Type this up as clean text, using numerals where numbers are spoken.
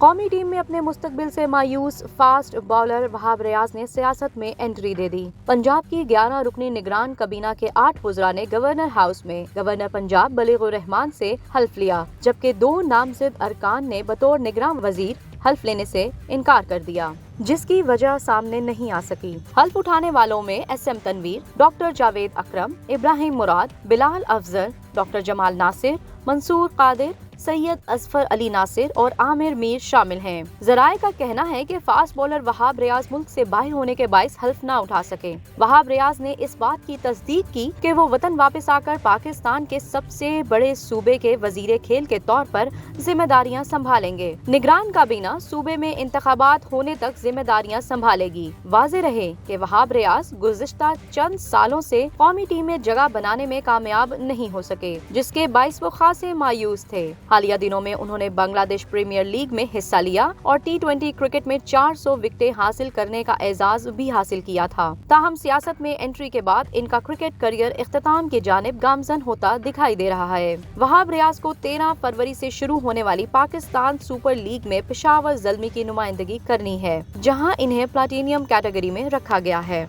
قومی ٹیم میں اپنے مستقبل سے مایوس فاسٹ بولر وہاب ریاض نے سیاست میں انٹری دے دی۔ پنجاب کی 11 رکنی نگران کابینہ کے 8 وزراء نے گورنر ہاؤس میں گورنر پنجاب بلیغ الرحمان سے حلف لیا، جبکہ 2 نامزد ارکان نے بطور نگراں وزیر حلف لینے سے انکار کر دیا، جس کی وجہ سامنے نہیں آ سکی۔ حلف اٹھانے والوں میں S M Tanveer, doctor Javed Akram, Ibrahim Murad, Bilal Afzal, doctor Jamal Nasir, Mansoor Qadir, Syed Azfar Ali Nasir اور عامر میر شامل ہیں۔ ذرائع کا کہنا ہے کہ فاسٹ بولر وہاب ریاض ملک سے باہر ہونے کے باعث حلف نہ اٹھا سکے۔ وہاب ریاض نے اس بات کی تصدیق کی کہ وہ وطن واپس آ کر پاکستان کے سب سے بڑے صوبے کے وزیر کھیل کے طور پر ذمہ داریاں سنبھالیں گے۔ نگران کابینہ صوبے میں انتخابات ہونے تک ذمہ داریاں سنبھالے گی۔ واضح رہے کہ وہاب ریاض گزشتہ چند سالوں سے قومی ٹیم میں جگہ بنانے میں کامیاب نہیں ہو سکے، جس کے باعث وہ خاصے مایوس تھے۔ حالیہ دنوں میں انہوں نے بنگلہ دیش پریمیئر لیگ میں حصہ لیا اور T20 کرکٹ میں 400 وکٹیں حاصل کرنے کا اعزاز بھی حاصل کیا تھا۔ تاہم سیاست میں انٹری کے بعد ان کا کرکٹ کیریئر اختتام کی جانب گامزن ہوتا دکھائی دے رہا ہے۔ وہاب ریاض کو 13 فروری سے شروع ہونے والی پاکستان سپر لیگ میں پشاور زلمی کی نمائندگی کرنی ہے، جہاں انہیں پلاٹینیم کیٹیگری میں رکھا گیا ہے۔